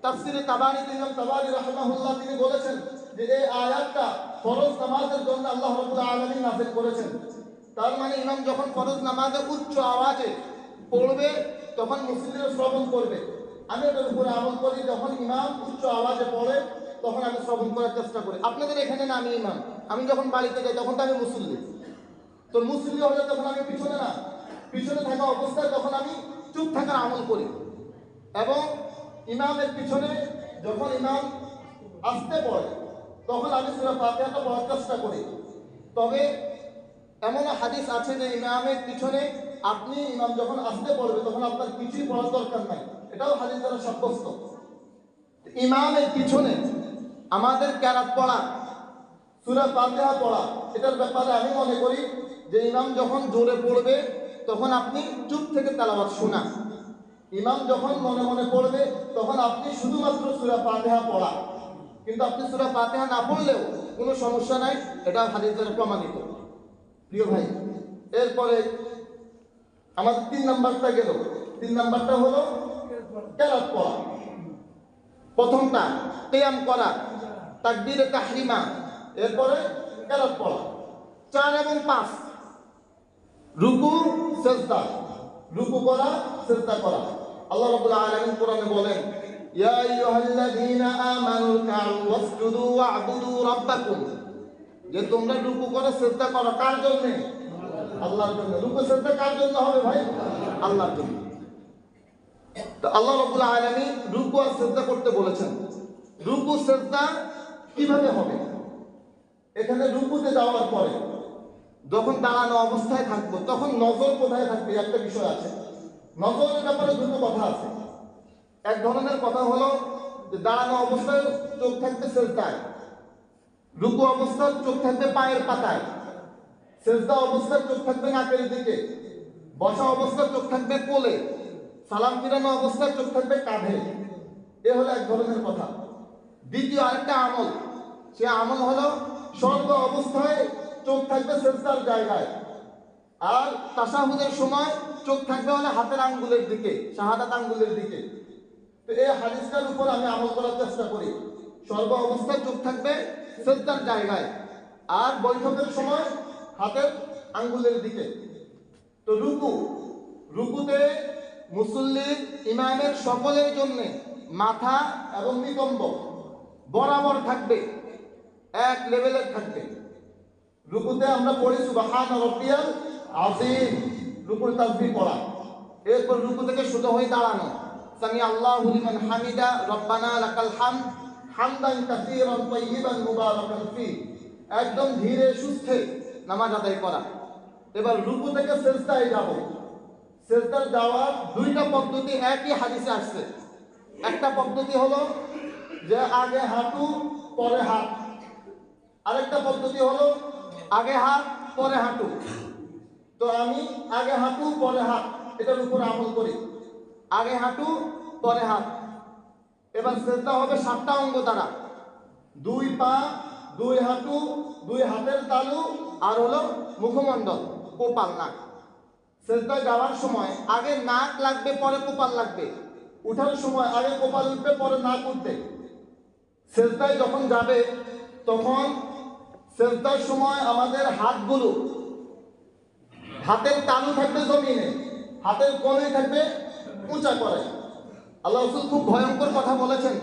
তাফসীরে তাবারী ইমাম তাবারী রাহিমাহুল্লাহ তিনি বলেছেন যে এই আয়াতটা ফরজ নামাজের জন্য আল্লাহ রাব্বুল আলামিন নাযিল করেছেন। তার মানে ইমাম যখন ফরজ নামাজে উচ্চ আওয়াজে পড়বে তখন মুসল্লিরা শ্রবণ করবে। আমি এটার উপরে আমল করি, যখন ইমাম উচ্চ আওয়াজে পড়ে তখন আমি শ্রবণ করার চেষ্টা করি। আপনাদের এখানে না আমি ইমাম, আমি যখন বাড়িতে যাই তখন তো আমি মুসল্লি, তো মুসল্লি হলে তখন আমি পিছনে না, পিছনে থাকা অবস্থায় তখন আমি চুপ থাকার আমল করি। এবং ইমামের পিছনে যখন ইমাম আসতে পড়ে তখন আমি সূরা ফাতিহাটা পড়ার চেষ্টা করি। তবে এমন হাদিস আছে যে ইমামের পিছনে আপনি ইমাম যখন আসতে পড়বে তখন আপনার কিছুই পড়ার দরকার নাই, এটাও হাদিস দ্বারা সাব্যস্ত। ইমামের পিছনে আমাদের কেরাত পড়া, সূরা ফাতিহা পড়া, এটার ব্যাপারে আমি মনে করি যে ইমাম যখন জোরে পড়বে তখন আপনি চুপ থেকে তেলাওয়াত শোনা, ইমাম যখন মনে মনে পড়বে তখন আপনি শুধুমাত্র সূরা ফাতিহা পড়া। কিন্তু আপনি সূরা ফাতিহা না পড়লেও কোনো সমস্যা নাই, এটা হাদিস দ্বারা প্রমাণিত। প্রিয় ভাই, এরপরে আমাদের 3 নাম্বারটা গেল। 3 নাম্বারটা হলো কেরাত পড়া। প্রথমটা কিয়াম করা, তাকবীরে তাহরিমা, এরপরে কেরাত পড়া। 4 এবং 5 রুকু সিজদা, রুকু করা সিজদা করা। আল্লাহ রাব্বুল আলামিন কোরআনে বলেন, ইয়া আইয়ুহাল্লাযীনা আমানু রুকউ ওয়াসজুদু ওয়া'বুদু রাব্বাকুম, যে তোমরা রুকু করে সিজদা করো, কার জন্য? আল্লাহর জন্য। রুকু সিজদা কার জন্য হবে ভাই? আল্লাহর জন্য। তো আল্লাহ রাব্বুল আলামিন রুকু আর সিজদা করতে বলেছেন। রুকু সিজদা কিভাবে হবে? এখানে রুকুতে যাওয়ার পরে যখন দাঁড়ানো অবস্থায় থাকবো তখন নজর কোথায় থাকবে, একটা বিষয় আছে। নজরের ব্যাপারে দুটো কথা আছে। এক ধরনের কথা হলো যে দাঁড়ানো অবস্থায় চোখ থাকবে সিজদায়, রুকু অবস্থায় চোখ থাকবে পায়ের পাতায়, সিজদা অবস্থায় চোখ থাকবে নাকের দিকে, বসা অবস্থায় চোখ থাকবে কোলে, সালাম ফিরানো অবস্থায় চোখ থাকবে কাঁধে। এ হলো এক ধরনের কথা। দ্বিতীয় আরেকটা আমল, সে আমল হলো সর্ব অবস্থায় চোখ থাকবে সিজদার জায়গায়, আর তাশাহুদের সময় চোখ থাকবে হলো হাতের আঙ্গুলের দিকে, শাহাদাত আঙ্গুলের দিকে। তো এই হাদিসটার উপর আমি আমল করার চেষ্টা করি। সর্ব অবস্থায় চোখ থাকবে সিজদার জায়গায়, আর বৈঠকের সময় হাতের আঙ্গুলের দিকে। তো রুকুতে মুসল্লির ইমামের সকলের জন্য মাথা এবং নিতম্ব বরাবর থাকবে, এক লেভেলের থাকবে। রুকুতে আমরা পড়ি সুবহান রাব্বিয়াল আযীম, রুকুর তাসবিহ পড়া। এরপর রুকু থেকে সোজা হয়ে দাঁড়ানো, সামি আল্লাহু লিমান হামিদা রব্বানা লাকাল হামদ হামদান কাসীরান তাইয়িবান মুবারাকান ফি, একদম ধীরে সুস্থে নামাজ আদায় করা। এবার রুকু থেকে সিজদায় যাব। সিজদায় যাওয়ার দুইটা পদ্ধতি একই হাদিসে আসছে। একটা পদ্ধতি হলো যে আগে হাঁটু পরে হাত, আরেকটা পদ্ধতি হলো আগে হাত পরে হাঁটু। তো আমি আগে হাঁটু পরে হাত এটার উপর আমল করি, আগে হাঁটু পরে হাত। এবার সিজদা হবে 7টা অঙ্গ দ্বারা, 2 পা, 2 হাঁটু, 2 হাতের তালু, আর হলো মুখমণ্ডল, কপাল, নাক। সিজদায় যাওয়ার সময় আগে নাক লাগবে পরে কপাল লাগবে, উঠার সময় আগে কপাল উঠবে পরে নাক উঠবে। সিজদায় যখন যাবে তখন সিজদার সময় আমাদের হাতগুলো, হাতের তালু থাকবে জমিনে, হাতের কনুই থাকবে উঁচা করে। আল্লাহ রাসূল খুব ভয়ঙ্কর কথা বলেছেন,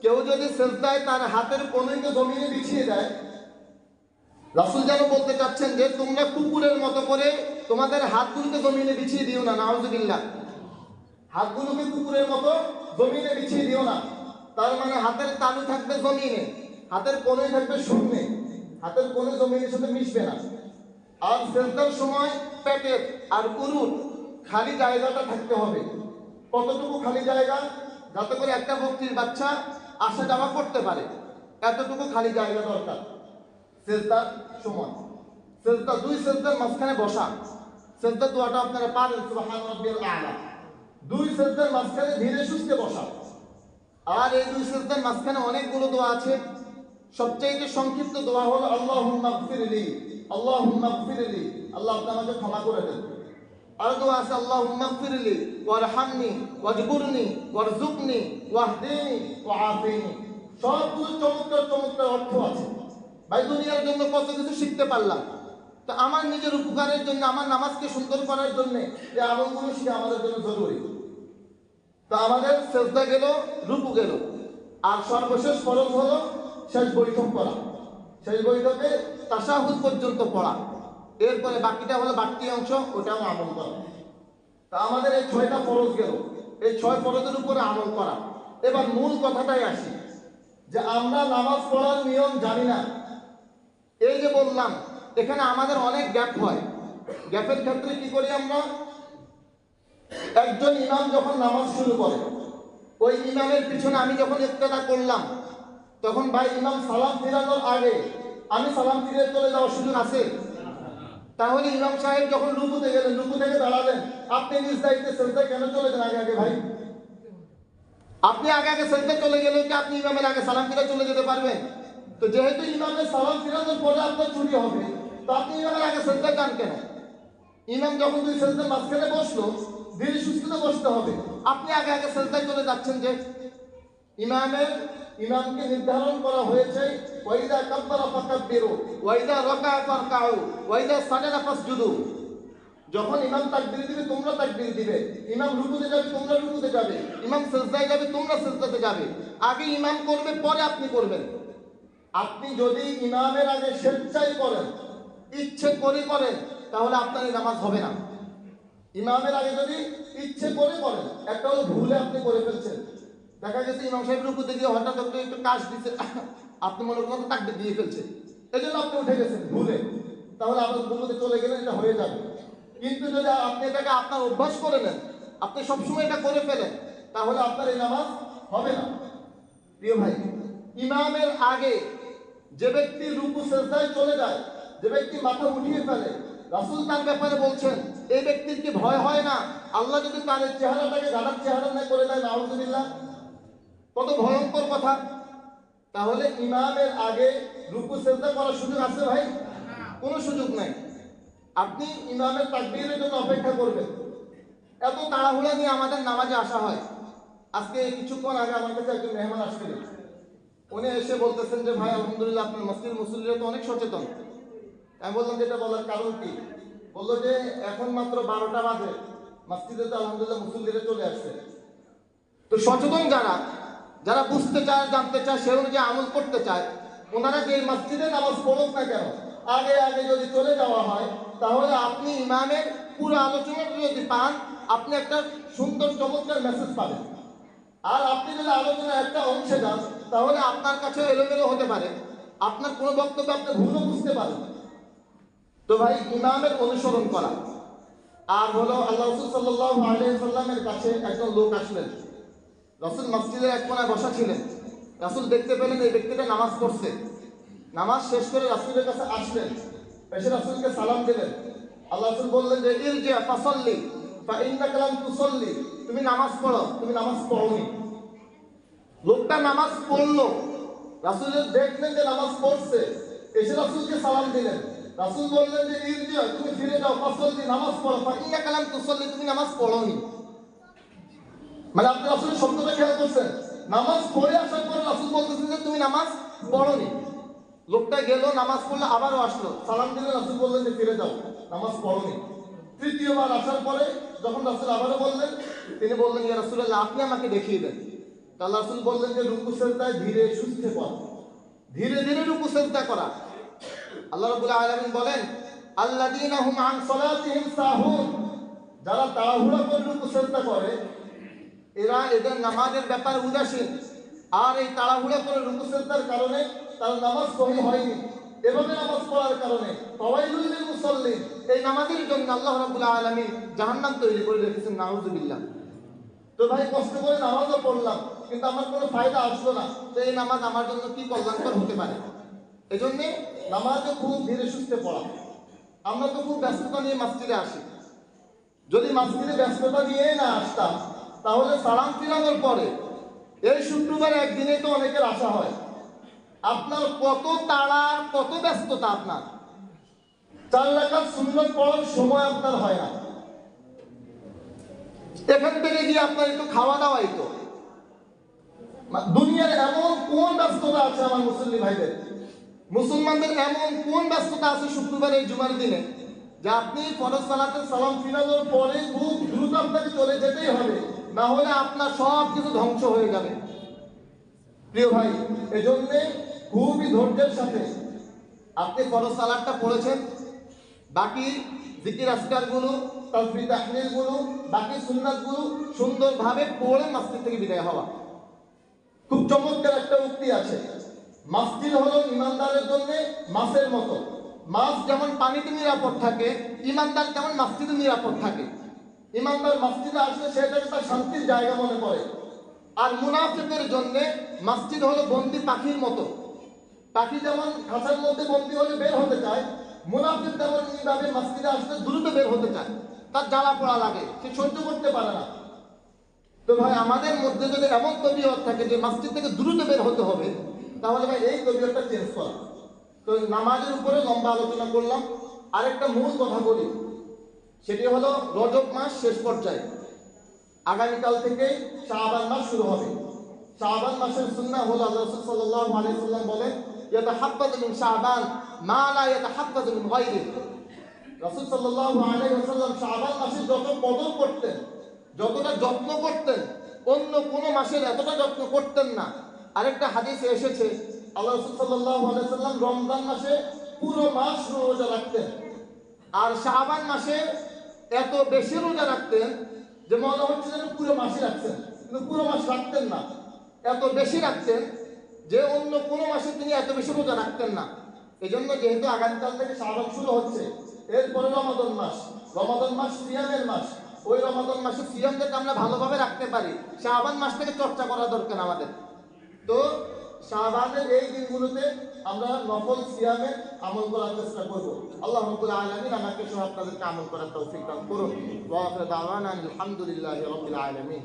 কেউ যদি সিজদায় তার হাতের কনুইকে জমিনে বিছিয়ে দেয়, রাসূল যেন বলতে চাচ্ছেন যে তোমরা কুকুরের মতো করে তোমাদের হাতগুলোকে জমিনে বিছিয়ে দিও না, নাউযুবিল্লাহ। হাতগুলোকে কুকুরের মতো জমিনে বিছিয়ে দিও না। তার মানে হাতের তালু থাকবে জমিনে, হাতের কনুই থাকবে শূন্যে, হাতের কনুই জমিনের সাথে মিশবে না। আর সিজদার সময় পেটের আর উরুর খালি জায়গাটা থাকতে হবে। কতটুকু খালি জায়গা? যাতে করে একটা বকরির বাচ্চা আসা যাওয়া করতে পারে, এতটুকু খালি জায়গা দরকার সিজদার সময়। সিজদা, 2 সিজদার মাঝখানে বসা। সিজদার দোয়াটা আপনারা পারেন, সুবহান রাব্বিয়াল আ'লা। 2 সিজদার মাঝখানে ধীরে সুস্থে বসা। আর এই 2 সিজদার মাঝখানে অনেকগুলো দোয়া আছে। সবচেয়ে সংক্ষিপ্ত দোয়া হলো আল্লাহুম্মা গফিরলি, আল্লাহুম্মা গফিরলি, আল্লাহ আপনি আমাকে ক্ষমা করে দেন। আর দোয়া আছে আল্লাহুম্মা গফিরলি ওয়ারহামনি ওয়াজবুরনি ওয়ারযুকনি ওয়াহদিনি ওয়াআফিনি। সবগুলো চমৎকার চমৎকার অর্থ আছে। ভাই দুনিয়ার জন্য কত কিছু শিখতে পারলাম, তো আমার নিজের উপকারের জন্য, আমার নামাজকে সুন্দর করার জন্য এই আমলগুলো শিখা আমাদের জন্য জরুরি। তো আমাদের সিজদা গেল, রুকু গেল, আর সর্বশেষ ফরজ হলো শেষ বৈঠক করা। শেষ বৈঠকে তাশাহুদ পর্যন্ত পড়া। এরপরে বাকিটা হলো বাড়তি অংশ, ওটাও আমল করা। তা আমাদের এই 6টা ফরজ গেল, এই 6 ফরজের উপরে আমল করা। এবার মূল কথাটাই আসি যে আমরা নামাজ পড়ার নিয়ম জানি না। এই যে বললাম, এখানে আমাদের অনেক গ্যাপ হয়। গ্যাপের ক্ষেত্রে কি করি আমরা? একজন ইমাম যখন নামাজ শুরু করে, ওই ইমামের পিছনে আমি যখন ইক্তেদা করলাম, তখন ভাই ইমাম সালাম ফিরানোর আগে আমি সালাম ফিরে চলে যাওয়ার সুযোগ আছে? তাহলে ইমাম সাহেব যখন রুকুতে গেলেন, রুকু থেকে দাঁড়ালেন, আপনি নিজ দায়িত্বে সিজদায় কেন চলে যান আগে আগে? ভাই আপনি আগে আগে সিজদায় চলে গেলে কি আপনি ইমামের আগে সালাম ফিরে চলে যেতে পারবেন? তো যেহেতু ইমামের সালাম ফিরানোর পরে আপনার ছুটি হবে, তো আপনি ইমামের আগে সিজদায় যান কেন? ইমাম যখন 2 সিজদার মাঝখানে বসলো, ধীরে সুস্থে বসতে হবে। আপনি আগে আগে সিজদায় চলে যাচ্ছেন যে? ইমামকে নির্ধারণ করা হয়েছে ওয়াইদা কাব্বারা ফাকাব্বিরু ওয়াইদা রাকা'a ফারকাউ ওয়াইদা সাজাদা ফাসজুদু। যখন ইমাম তাকবীর দিবে তোমরা তাকবীর দিবে, ইমাম রুকুতে যাবে তোমরা রুকুতে যাবে, ইমাম সিজদায় যাবে তোমরা সিজদাতে যাবে। আগে ইমাম করবে পরে আপনি করবেন। আপনি যদি ইমামের আগে স্বেচ্ছায় করেন, ইচ্ছে করে করেন, তাহলে আপনার এই নামাজ হবে না। ইমামের আগে যদি ইচ্ছে করে করেন, একটা হলো ভুলে আপনি করে ফেলছেন। দেখা গেছে ইমাম সাহেব রুকুতে গিয়ে হঠাৎ একটু কাশ দিচ্ছে, আপনি মনে করেন তাকবীর দিয়ে ফেলছে, এই জন্য আপনি উঠে গেছেন ভুলে, তাহলে আপনার রুকুতে চলে গেলে এটা হয়ে যাবে। কিন্তু যদি আপনি এটাকে আপনার অভ্যাস করে নেন, আপনি সবসময় এটা করে ফেলেন, তাহলে আপনার এই নামাজ হবে না। প্রিয় ভাই, ইমামের আগে যে ব্যক্তি রুকু সিজদায় চলে যায়, যে ব্যক্তি মাথা উঠিয়ে ফেলে, রাসূল তার ব্যাপারে বলছেন এই ব্যক্তির কি ভয় হয় না আল্লাহ যদি তার চেহারাটাকে গাধার চেহারা না করে দেয়? নাউযুবিল্লাহ, কত ভয়ঙ্কর কথা। তাহলে ইমামের আগে রুকু সিজদা করার সুযোগ আছে ভাই? কোনো সুযোগ নাই। আপনি ইমামের তাকবীরের জন্য অপেক্ষা করবেন। এত তাড়াহুড়া নিয়ে আমাদের নামাজে আসা হয়। আজকে কিছুক্ষণ আগে আমার কাছে একজন মেহমান আসছিলেন, উনি এসে বলতেছেন যে ভাই আলহামদুলিল্লাহ আপনার মসজিদ মুসল্লিরা তো অনেক সচেতন। আমি বললাম যে এটা বলার কারণ কি? বললো যে এখন মাত্র 12টা বাজে, মসজিদে তো আলহামদুলিল্লাহ মুসল্লিরা চলে আসছে। তো সচেতন যারা বুঝতে চায়, জানতে চায়, সে অনুযায়ী আমল করতে চায়, ওনারা যে মসজিদে নামাজ পড়ুক না কেন, আগে আগে যদি চলে যাওয়া হয়, তাহলে আপনি ইমামের পুরো আলোচনাটা যদি পান, আপনি একটা সুন্দর চমৎকার মেসেজ পাবেন। আর আপনি যদি আলোচনার একটা অংশে যান তাহলে আপনার কাছে এলোমেলো হতে পারে, আপনার কোনো বক্তব্য আপনি ভুলও বুঝতে পারেন। তো ভাই, ইমামের অনুসরণ করা। আর হলো আল্লাহ রাসূল সাল্লাল্লাহু আলাইহি সাল্লামের কাছে একজন লোক আসলেন। রাসূল মসজিদের এক কোণায় বসা ছিলেন। রাসূল দেখতে পেলেন এই ব্যক্তিটা নামাজ পড়ছে। নামাজ শেষ করে রাসূলের কাছে আসলেন, এসে রাসূলকে সালাম দিলেন। আল্লাহ রাসূল বললেন যে ইরজি ফাসাল্লি ফা ইন্নাকা লাম তুসাল্লি, তুমি নামাজ পড়ো, তুমি নামাজ পড়োনি। লোকটা নামাজ পড়লো, রাসূল দেখলেন যে নামাজ পড়ছে, এসে রাসূলকে সালাম দিলেন। রাসূল বললেন যে ইরজি, তুমি ফিরে যাও, ফাসাল্লি, নামাজ পড়ো, ফা ইন্নাকা লাম তুসাল্লি, তুমি নামাজ পড়োনি। মানে আপনি রাসূলের শব্দটা খেয়াল করছেন, নামাজ পড়ে আসার পরে রাসূল বলতেছেন যে তুমি নামাজ পড়োনি। লোকটা গেল, নামাজ পড়লো, আবারও আসলো, সালাম দিলেন, রাসূল বললেন যে ফিরে যাও, নামাজ পড়োনি। তৃতীয়বার আসার পরে যখন রাসূল আবারও বললেন, তিনি বললেন ইয়া রাসূলুল্লাহ, আপনি আমাকে দেখিয়ে দেন। তাহলে রাসূল বললেন যে রুকু সিজদায় ধীরে সুস্থে পড়া, ধীরে ধীরে রুকু সিজদা করা। আল্লাহ রাব্বুল আলামিন বলেন আল্লাযীনা হুম আন সালাতিহিম সাহুন, যারা তাড়াহুড়া করে রুকু সিজদা করে এরা এদের নামাজের ব্যাপারে উদাসীন। আর এই তাড়াহুড়া করে রুকু সিজদার কারণে তার নামাজ সহি হয়নি। এভাবে নামাজ পড়ার কারণে ফাওয়াইলুল লিল মুসাল্লিন, এই নামাজের জন্য আল্লাহ রাব্বুল আলামিন জাহান্নাম তৈরি করে রেখেছেন, নাউযুবিল্লাহ। তো ভাই, কষ্ট করে নামাজও পড়লাম কিন্তু আমার কোনো ফায়দা আসলো না, তো এই নামাজ আমার জন্য কি কল্যাণকর হতে পারে? এজন্যে নামাজও খুব ধীরে সুস্থে পড়া। আমরা তো খুব ব্যস্ততা নিয়ে মসজিদে আসি। যদি মসজিদে ব্যস্ততা নিয়ে না আসতাম তাহলে সালাম ফিরানোর পরে এই শুক্রবার একদিনে তো অনেকের আশা হয়। আপনার কত তাড়া, কত ব্যস্ততা, আপনার 4 রাকাত সুন্নাত পড়ার সময় আপনার হয় না। এখান থেকে গিয়ে আপনার একটু খাওয়া দাওয়াই তো। দুনিয়ার এমন কোন ব্যস্ততা আছে আমার মুসল্লি ভাইদের, মুসলমানদের এমন কোন ব্যস্ততা আছে শুক্রবার এই জুমার দিনে যে আপনি ফরজ সালাতের সালাম ফিরানোর পরে খুব দ্রুত আপনাকে চলে যেতেই হবে, না হলে আপনার সব কিছু ধ্বংস হয়ে যাবে। প্রিয় ভাই, এজন্যে খুবই ধৈর্যের সাথে আপনি ফরজ সালাতটা পড়েছেন, বাকি জিকির আজকারগুলো, তাসবিহ তাহলিলগুলো, বাকি সুন্নাতগুলো সুন্দরভাবে পড়ে মসজিদ থেকে বিদায় হওয়া। খুব চমৎকার একটা উক্তি আছে, মসজিদ হলো ইমানদারের জন্য মাছের মতো। মাছ যেমন পানিতে নিরাপদ থাকে, ইমানদার তেমন মসজিদে নিরাপদ থাকে। ইমানদার মসজিদে আসলে সেটাকে তার শান্তির জায়গা মনে করে। আর মুনাফিকের জন্য মসজিদ হলো বন্দি পাখির মতো। পাখি যেমন খাঁচার মধ্যে বন্দি হলে বের হতে চায়, মুনাফিক তেমন এইভাবে মসজিদে আসলে দ্রুত বের হতে চায়, তার জ্বালা পোড়া লাগে, সে সহ্য করতে পারে না। তো ভাই, আমাদের মধ্যে যদি এমন তবিয়ত থাকে যে মসজিদ থেকে দ্রুত বের হতে হবে, তাহলে ভাই এই তবিয়তটা চেঞ্জ করা। তো নামাজের উপরে লম্বা আলোচনা করলাম। আরেকটা মূল কথা বলি, সেটি হলো রজব মাস শেষ পর্যায়ে, আগামীকাল থেকে শাবান মাস শুরু হবে। শাবান মাসের সুন্নাহ হলো আল্লাহ রাসূল সাল্লাল্লাহু আলাইহি ওয়াসাল্লাম বলেন ইয়াতাহাফাযু মিন শাবান মা লা ইয়াতাহাফাযু মিন গায়রিহি। রাসূল সাল্লাল্লাহু আলাইহি ওয়াসাল্লাম শাবান মাসে যত কদর করতেন, যতটা যত্ন করতেন, অন্য কোনো মাসের এতটা যত্ন করতেন না। আরেকটা হাদিসে এসেছে আল্লাহ রাসূল সাল্লাল্লাহু আলাইহি ওয়াসাল্লাম রমজান মাসে পুরো মাস রোজা রাখতেন, আর শাবান মাসে এত বেশি রোজা রাখতেন যে মনে হচ্ছে যেন পুরো মাসই রাখছেন, কিন্তু পুরো মাস রাখতেন না। এত বেশি রাখতেন যে অন্য কোনো মাসে তিনি এত বেশি রোজা রাখতেন না। এই জন্য যেহেতু আগামীকাল থেকে শাবান শুরু হচ্ছে, এরপরে রমাদান মাস, রমাদান মাস সিয়ামের মাস। ওই রমাদান মাসে সিয়াম যাতে আমরা ভালোভাবে রাখতে পারি, শাবান মাস থেকে চর্চা করা দরকার আমাদের। তো শাবানের এই দিনগুলোতে আমরা নফল সিয়ামে আমল করার চেষ্টা করব। আল্লাহ রাব্বুল আলামিন আমাকে সহ আপনাদেরকে আমল করার তৌফিক দান করুন। ওয়া আখিরু দাওয়ানা আলহামদুলিল্লাহি রাব্বিল আলামিন।